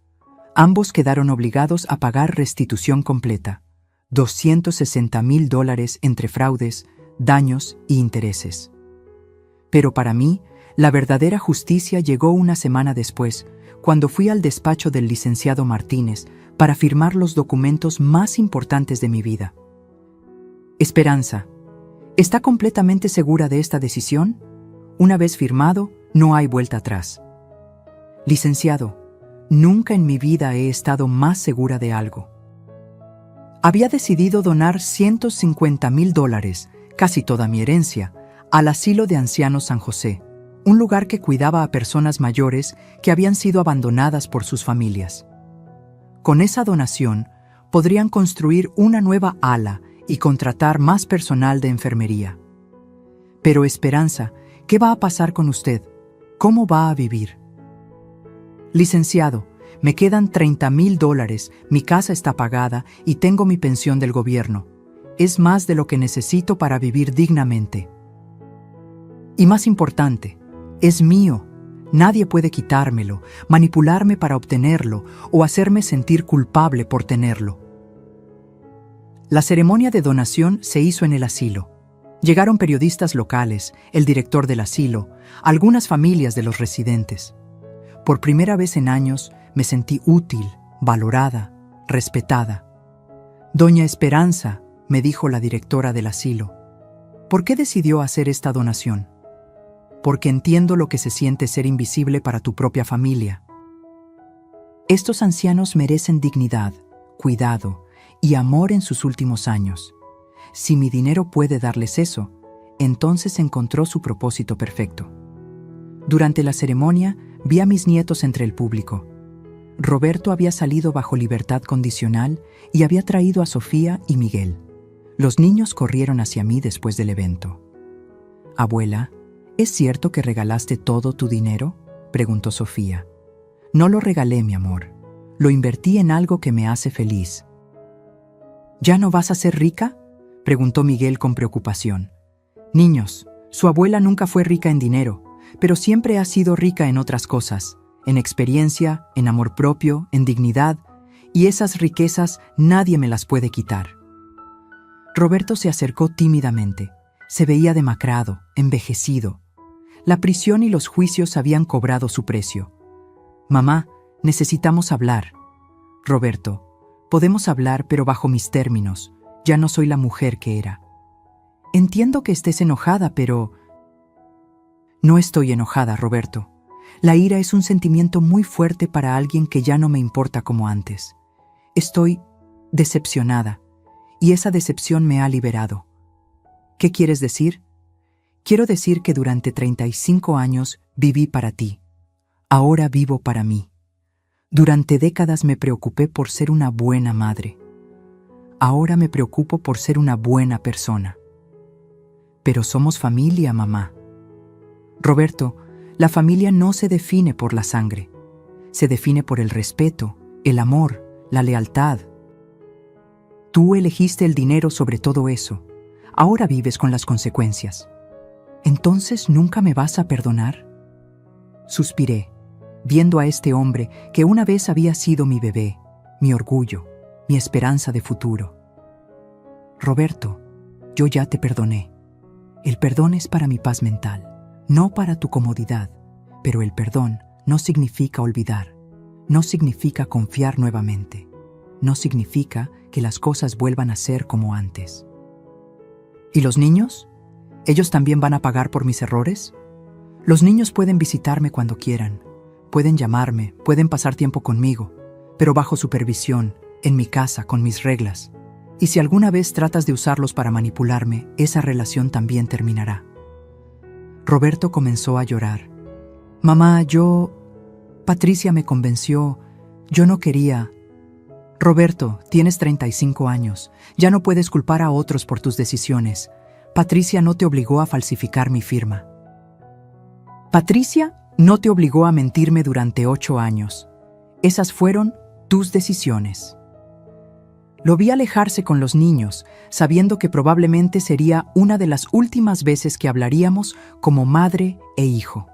Ambos quedaron obligados a pagar restitución completa, $260,000 entre fraudes, daños y intereses. Pero para mí, la verdadera justicia llegó una semana después, cuando fui al despacho del licenciado Martínez para firmar los documentos más importantes de mi vida. Esperanza, ¿está completamente segura de esta decisión? Una vez firmado, no hay vuelta atrás. Licenciado, nunca en mi vida he estado más segura de algo. Había decidido donar $150,000, casi toda mi herencia, al asilo de ancianos San José, un lugar que cuidaba a personas mayores que habían sido abandonadas por sus familias. Con esa donación, podrían construir una nueva ala y contratar más personal de enfermería. Pero Esperanza, ¿qué va a pasar con usted? ¿Cómo va a vivir? Licenciado, me quedan $30,000, mi casa está pagada y tengo mi pensión del gobierno. Es más de lo que necesito para vivir dignamente. Y más importante, es mío. Nadie puede quitármelo, manipularme para obtenerlo o hacerme sentir culpable por tenerlo. La ceremonia de donación se hizo en el asilo. Llegaron periodistas locales, el director del asilo, algunas familias de los residentes. Por primera vez en años me sentí útil, valorada, respetada. «Doña Esperanza», me dijo la directora del asilo, «¿por qué decidió hacer esta donación?» «Porque entiendo lo que se siente ser invisible para tu propia familia. Estos ancianos merecen dignidad, cuidado y amor en sus últimos años. Si mi dinero puede darles eso, entonces encontró su propósito perfecto». Durante la ceremonia, vi a mis nietos entre el público. Roberto había salido bajo libertad condicional y había traído a Sofía y Miguel. Los niños corrieron hacia mí después del evento. «Abuela, ¿es cierto que regalaste todo tu dinero?», preguntó Sofía. «No lo regalé, mi amor. Lo invertí en algo que me hace feliz». «¿Ya no vas a ser rica?», preguntó Miguel con preocupación. «Niños, su abuela nunca fue rica en dinero, pero siempre ha sido rica en otras cosas, en experiencia, en amor propio, en dignidad, y esas riquezas nadie me las puede quitar». Roberto se acercó tímidamente. Se veía demacrado, envejecido. La prisión y los juicios habían cobrado su precio. «Mamá, necesitamos hablar». «Roberto, podemos hablar, pero bajo mis términos. Ya no soy la mujer que era». «Entiendo que estés enojada, pero…» «No estoy enojada, Roberto. La ira es un sentimiento muy fuerte para alguien que ya no me importa como antes. Estoy decepcionada, y esa decepción me ha liberado». «¿Qué quieres decir?». «Quiero decir que durante 35 años viví para ti. Ahora vivo para mí. Durante décadas me preocupé por ser una buena madre. Ahora me preocupo por ser una buena persona. Pero somos familia, mamá». «Roberto, la familia no se define por la sangre. Se define por el respeto, el amor, la lealtad. Tú elegiste el dinero sobre todo eso. Ahora vives con las consecuencias. ¿Entonces nunca me vas a perdonar?». Suspiré, viendo a este hombre que una vez había sido mi bebé, mi orgullo, mi esperanza de futuro. «Roberto, yo ya te perdoné. El perdón es para mi paz mental, no para tu comodidad, pero el perdón no significa olvidar, no significa confiar nuevamente, no significa que las cosas vuelvan a ser como antes. ¿Y los niños? ¿Ellos también van a pagar por mis errores? Los niños pueden visitarme cuando quieran, pueden llamarme, pueden pasar tiempo conmigo, pero bajo supervisión, en mi casa, con mis reglas. Y si alguna vez tratas de usarlos para manipularme, esa relación también terminará. Roberto comenzó a llorar. Mamá, Patricia me convenció. Yo no quería. Roberto, tienes 35 años. Ya no puedes culpar a otros por tus decisiones. Patricia no te obligó a falsificar mi firma. Patricia no te obligó a mentirme durante 8 años. Esas fueron tus decisiones. Lo vi alejarse con los niños, sabiendo que probablemente sería una de las últimas veces que hablaríamos como madre e hijo.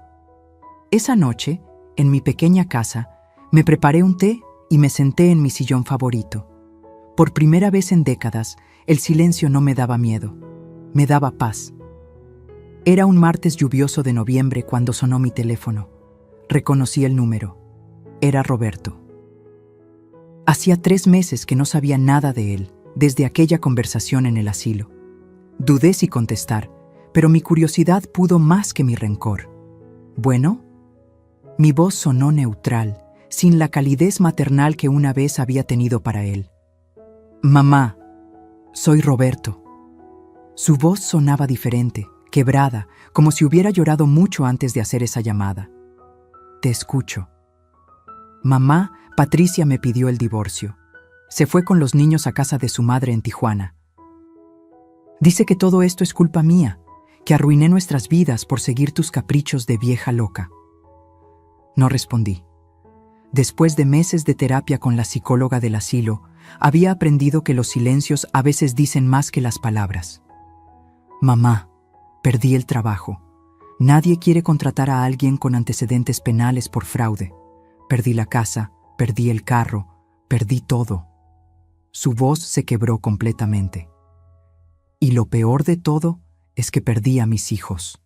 Esa noche, en mi pequeña casa, me preparé un té y me senté en mi sillón favorito. Por primera vez en décadas, el silencio no me daba miedo, me daba paz. Era un martes lluvioso de noviembre cuando sonó mi teléfono. Reconocí el número. Era Roberto. Hacía 3 meses que no sabía nada de él, desde aquella conversación en el asilo. Dudé si contestar, pero mi curiosidad pudo más que mi rencor. ¿Bueno? Mi voz sonó neutral, sin la calidez maternal que una vez había tenido para él. Mamá, soy Roberto. Su voz sonaba diferente, quebrada, como si hubiera llorado mucho antes de hacer esa llamada. Te escucho. Mamá, Patricia me pidió el divorcio. Se fue con los niños a casa de su madre en Tijuana. Dice que todo esto es culpa mía, que arruiné nuestras vidas por seguir tus caprichos de vieja loca. No respondí. Después de meses de terapia con la psicóloga del asilo, había aprendido que los silencios a veces dicen más que las palabras. Mamá, perdí el trabajo. Nadie quiere contratar a alguien con antecedentes penales por fraude. Perdí la casa, perdí el carro, perdí todo. Su voz se quebró completamente. Y lo peor de todo es que perdí a mis hijos.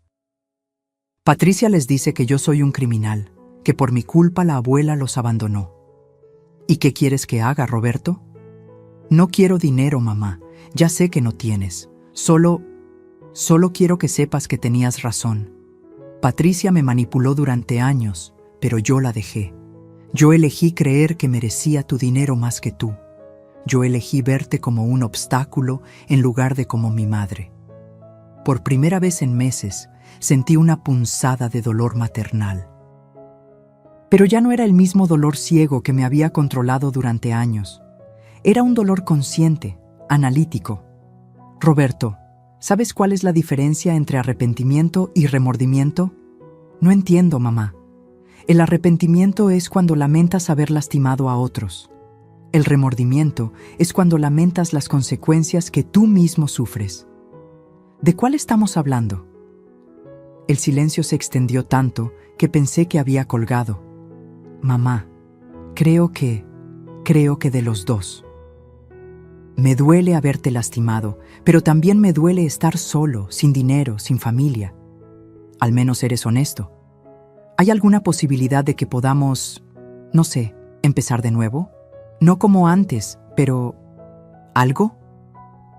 Patricia les dice que yo soy un criminal, que por mi culpa la abuela los abandonó. ¿Y qué quieres que haga, Roberto? No quiero dinero, mamá. Ya sé que no tienes. Solo quiero que sepas que tenías razón. Patricia me manipuló durante años, pero yo la dejé. Yo elegí creer que merecía tu dinero más que tú. Yo elegí verte como un obstáculo en lugar de como mi madre. Por primera vez en meses, sentí una punzada de dolor maternal. Pero ya no era el mismo dolor ciego que me había controlado durante años. Era un dolor consciente, analítico. Roberto, ¿sabes cuál es la diferencia entre arrepentimiento y remordimiento? No entiendo, mamá. El arrepentimiento es cuando lamentas haber lastimado a otros. El remordimiento es cuando lamentas las consecuencias que tú mismo sufres. ¿De cuál estamos hablando? El silencio se extendió tanto que pensé que había colgado. Mamá, creo que de los dos. Me duele haberte lastimado, pero también me duele estar solo, sin dinero, sin familia. Al menos eres honesto. ¿Hay alguna posibilidad de que podamos, no sé, empezar de nuevo? No como antes, pero ¿algo?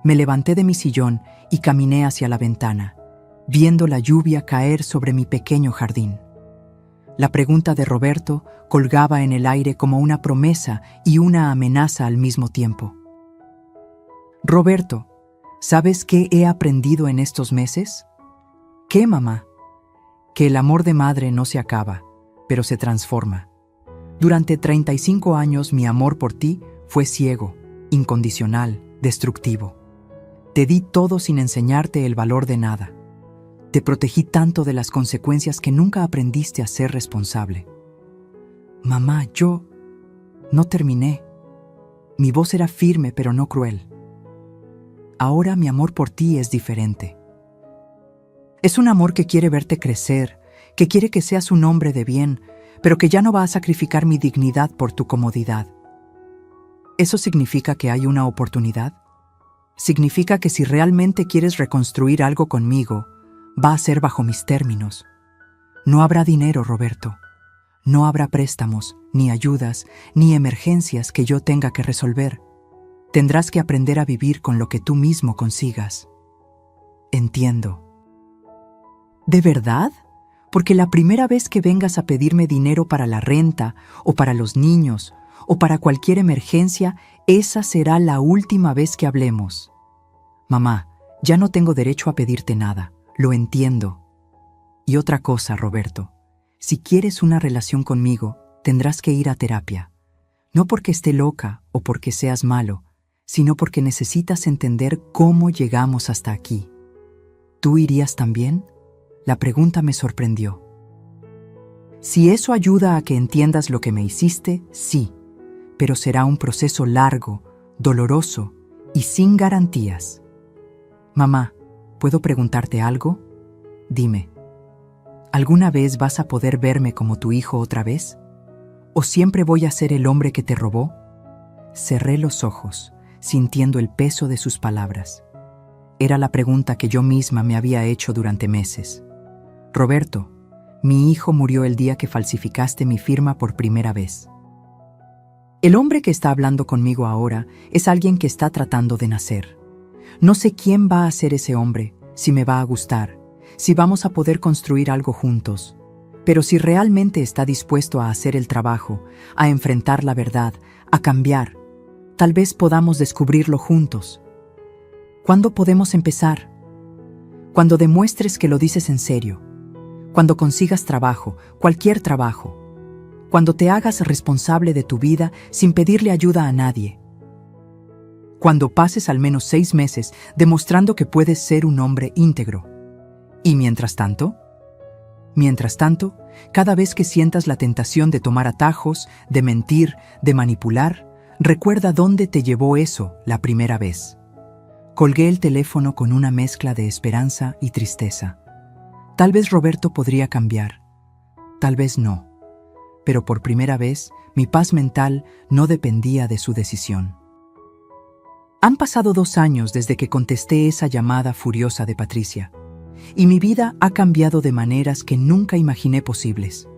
Me levanté de mi sillón y caminé hacia la ventana, viendo la lluvia caer sobre mi pequeño jardín. La pregunta de Roberto colgaba en el aire como una promesa y una amenaza al mismo tiempo. Roberto, ¿sabes qué he aprendido en estos meses? ¿Qué, mamá? Que el amor de madre no se acaba, pero se transforma. Durante 35 años mi amor por ti fue ciego, incondicional, destructivo. Te di todo sin enseñarte el valor de nada. Te protegí tanto de las consecuencias que nunca aprendiste a ser responsable. Mamá, yo no terminé. Mi voz era firme pero no cruel. Ahora mi amor por ti es diferente. Es un amor que quiere verte crecer, que quiere que seas un hombre de bien, pero que ya no va a sacrificar mi dignidad por tu comodidad. ¿Eso significa que hay una oportunidad? Significa que si realmente quieres reconstruir algo conmigo, va a ser bajo mis términos. No habrá dinero, Roberto. No habrá préstamos, ni ayudas, ni emergencias que yo tenga que resolver. Tendrás que aprender a vivir con lo que tú mismo consigas. Entiendo. ¿De verdad? Porque la primera vez que vengas a pedirme dinero para la renta, o para los niños, o para cualquier emergencia, esa será la última vez que hablemos. Mamá, ya no tengo derecho a pedirte nada, lo entiendo. Y otra cosa, Roberto, si quieres una relación conmigo, tendrás que ir a terapia. No porque esté loca o porque seas malo, sino porque necesitas entender cómo llegamos hasta aquí. ¿Tú irías también? La pregunta me sorprendió. Si eso ayuda a que entiendas lo que me hiciste, sí, pero será un proceso largo, doloroso y sin garantías. Mamá, ¿puedo preguntarte algo? Dime, ¿alguna vez vas a poder verme como tu hijo otra vez? ¿O siempre voy a ser el hombre que te robó? Cerré los ojos, sintiendo el peso de sus palabras. Era la pregunta que yo misma me había hecho durante meses. Roberto, mi hijo murió el día que falsificaste mi firma por primera vez. El hombre que está hablando conmigo ahora es alguien que está tratando de nacer. No sé quién va a ser ese hombre, si me va a gustar, si vamos a poder construir algo juntos. Pero si realmente está dispuesto a hacer el trabajo, a enfrentar la verdad, a cambiar, tal vez podamos descubrirlo juntos. ¿Cuándo podemos empezar? Cuando demuestres que lo dices en serio. Cuando consigas trabajo, cualquier trabajo. Cuando te hagas responsable de tu vida sin pedirle ayuda a nadie. Cuando pases al menos 6 meses demostrando que puedes ser un hombre íntegro. ¿Y mientras tanto? Mientras tanto, cada vez que sientas la tentación de tomar atajos, de mentir, de manipular, recuerda dónde te llevó eso la primera vez. Colgué el teléfono con una mezcla de esperanza y tristeza. Tal vez Roberto podría cambiar, tal vez no, pero por primera vez mi paz mental no dependía de su decisión. Han pasado 2 años desde que contesté esa llamada furiosa de Patricia, y mi vida ha cambiado de maneras que nunca imaginé posibles.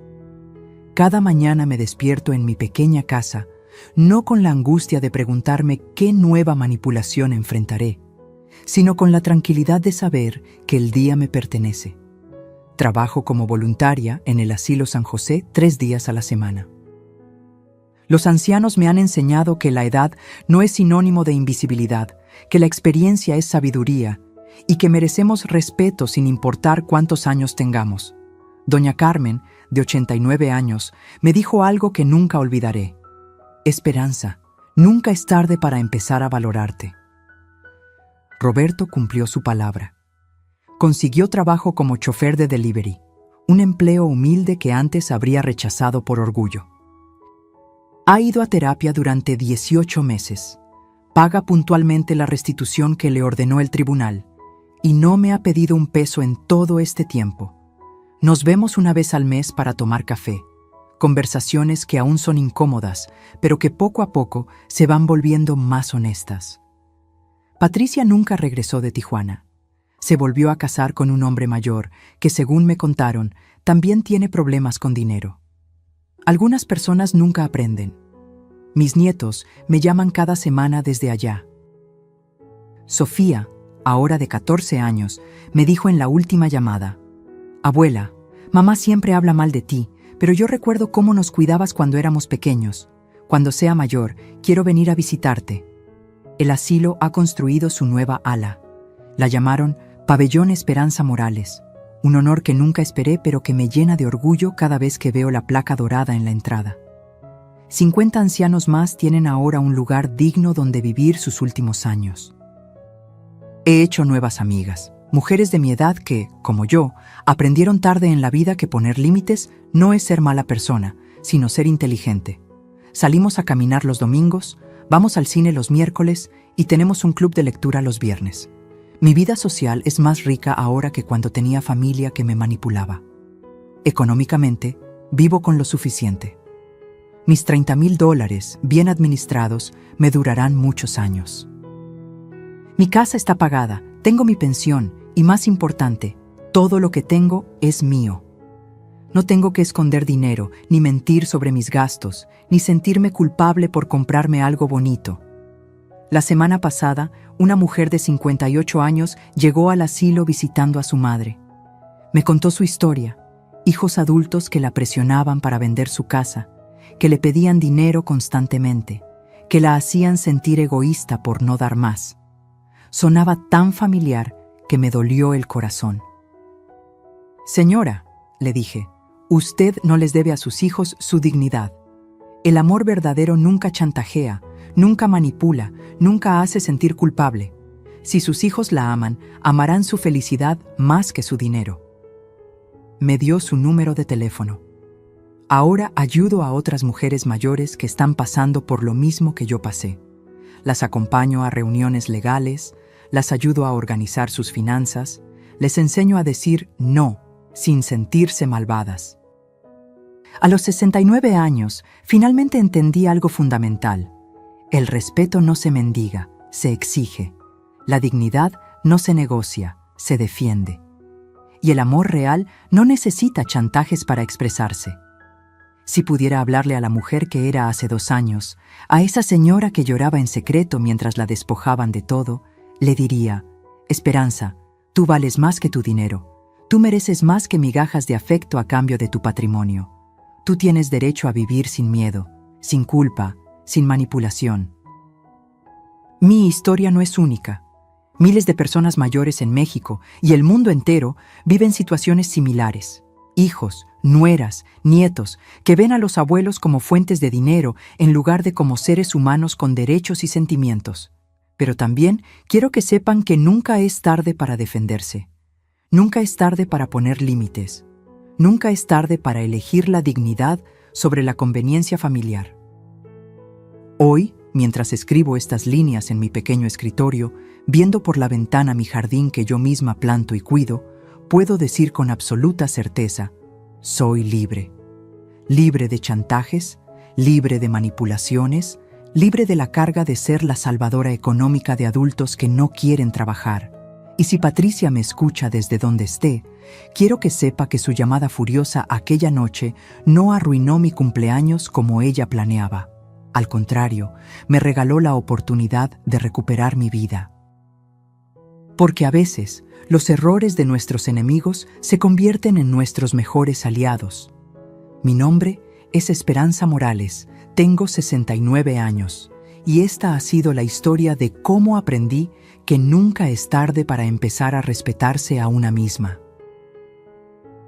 Cada mañana me despierto en mi pequeña casa, no con la angustia de preguntarme qué nueva manipulación enfrentaré, sino con la tranquilidad de saber que el día me pertenece. Trabajo como voluntaria en el Asilo San José 3 días a la semana. Los ancianos me han enseñado que la edad no es sinónimo de invisibilidad, que la experiencia es sabiduría y que merecemos respeto sin importar cuántos años tengamos. Doña Carmen, de 89 años, me dijo algo que nunca olvidaré. Esperanza, nunca es tarde para empezar a valorarte. Roberto cumplió su palabra. Consiguió trabajo como chofer de delivery, un empleo humilde que antes habría rechazado por orgullo. Ha ido a terapia durante 18 meses, paga puntualmente la restitución que le ordenó el tribunal y no me ha pedido un peso en todo este tiempo. Nos vemos una vez al mes para tomar café, conversaciones que aún son incómodas, pero que poco a poco se van volviendo más honestas. Patricia nunca regresó de Tijuana. Se volvió a casar con un hombre mayor que, según me contaron, también tiene problemas con dinero. Algunas personas nunca aprenden. Mis nietos me llaman cada semana desde allá. Sofía, ahora de 14 años, me dijo en la última llamada: «Abuela, mamá siempre habla mal de ti, pero yo recuerdo cómo nos cuidabas cuando éramos pequeños. Cuando sea mayor, quiero venir a visitarte». El asilo ha construido su nueva ala. La llamaron Pabellón Esperanza Morales, un honor que nunca esperé pero que me llena de orgullo cada vez que veo la placa dorada en la entrada. 50 ancianos más tienen ahora un lugar digno donde vivir sus últimos años. He hecho nuevas amigas, mujeres de mi edad que, como yo, aprendieron tarde en la vida que poner límites no es ser mala persona, sino ser inteligente. Salimos a caminar los domingos, vamos al cine los miércoles y tenemos un club de lectura los viernes. Mi vida social es más rica ahora que cuando tenía familia que me manipulaba. Económicamente, vivo con lo suficiente. Mis $30,000, bien administrados, me durarán muchos años. Mi casa está pagada, tengo mi pensión y, más importante, todo lo que tengo es mío. No tengo que esconder dinero, ni mentir sobre mis gastos, ni sentirme culpable por comprarme algo bonito. La semana pasada, una mujer de 58 años llegó al asilo visitando a su madre. Me contó su historia: hijos adultos que la presionaban para vender su casa, que le pedían dinero constantemente, que la hacían sentir egoísta por no dar más. Sonaba tan familiar que me dolió el corazón. Señora, le dije, usted no les debe a sus hijos su dignidad. El amor verdadero nunca chantajea, nunca manipula, nunca hace sentir culpable. Si sus hijos la aman, amarán su felicidad más que su dinero. Me dio su número de teléfono. Ahora ayudo a otras mujeres mayores que están pasando por lo mismo que yo pasé. Las acompaño a reuniones legales, las ayudo a organizar sus finanzas, les enseño a decir no, sin sentirse malvadas. A los 69 años, finalmente entendí algo fundamental. El respeto no se mendiga, se exige. La dignidad no se negocia, se defiende. Y el amor real no necesita chantajes para expresarse. Si pudiera hablarle a la mujer que era hace 2 años, a esa señora que lloraba en secreto mientras la despojaban de todo, le diría: Esperanza, tú vales más que tu dinero. Tú mereces más que migajas de afecto a cambio de tu patrimonio. Tú tienes derecho a vivir sin miedo, sin culpa, sin manipulación. Mi historia no es única. Miles de personas mayores en México y el mundo entero viven situaciones similares. Hijos, nueras, nietos, que ven a los abuelos como fuentes de dinero en lugar de como seres humanos con derechos y sentimientos. Pero también quiero que sepan que nunca es tarde para defenderse. Nunca es tarde para poner límites. Nunca es tarde para elegir la dignidad sobre la conveniencia familiar. Hoy, mientras escribo estas líneas en mi pequeño escritorio, viendo por la ventana mi jardín que yo misma planto y cuido, puedo decir con absoluta certeza: soy libre. Libre de chantajes, libre de manipulaciones, libre de la carga de ser la salvadora económica de adultos que no quieren trabajar. Y si Patricia me escucha desde donde esté, quiero que sepa que su llamada furiosa aquella noche no arruinó mi cumpleaños como ella planeaba. Al contrario, me regaló la oportunidad de recuperar mi vida. Porque a veces, los errores de nuestros enemigos se convierten en nuestros mejores aliados. Mi nombre es Esperanza Morales, tengo 69 años, y esta ha sido la historia de cómo aprendí que nunca es tarde para empezar a respetarse a una misma.